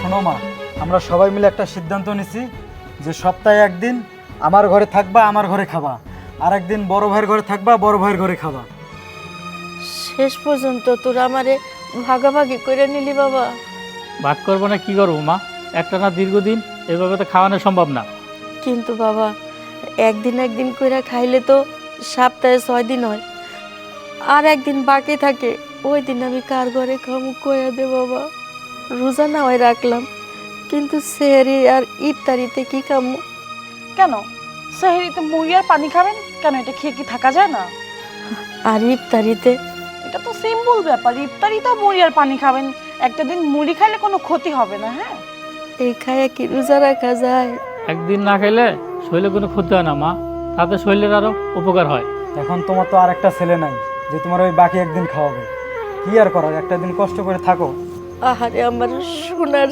শোনো মা, আমরা সবাই মিলে একটা সিদ্ধান্ত নিছি যে সপ্তাহে একদিন আমার ঘরে থাকবা, আমার ঘরে খাবা, আর একদিন বড় ভাইয়ের ঘরে থাকবা, বড় ভাইয়ের ঘরে খাবা। শেষ পর্যন্ত তোরা আমারে ভাগাভাগি করে নিলি বাবা। ভাগ করবো না কি করবো মা? একটা না দীর্ঘদিন এভাবে তো খাওয়ানো সম্ভব না। কিন্তু বাবা, একদিন একদিন করে খাইলে তো সপ্তাহে 6 দিন হয়, আর একদিন বাকি থাকে, ওই দিন আমি কার ঘরে খামু কইয়া দে বাবা। রোজা না হয় রাখলাম, কিন্তু সেহরি আর ইফতারিতে কি খামু? কেন সেহরিতে মুড়ি আর পানি খাবেন কেন? এটা খেয়ে কি থাকা যায় না? আর ইফতারিতে এটা তো সিম্পল ব্যাপার, ইফতারিতে মুড়ি আর পানি খাবেন। একটা দিন মুড়ি খাইলে কোনো ক্ষতি হবে না। হ্যাঁ, এই খায়া কি রোজা রাখা যায়? একদিন না খেলে শরীরে কোনো ক্ষতি হয় না মা, তাতে শরীরের আরও উপকার হয়। এখন তোমার তো আর একটা ছেলে নাই যে তোমার ওই বাকি একদিন খাওয়াবে। কি আর করার, একটা দিন কষ্ট করে থাকো। আহারে আমার সোনার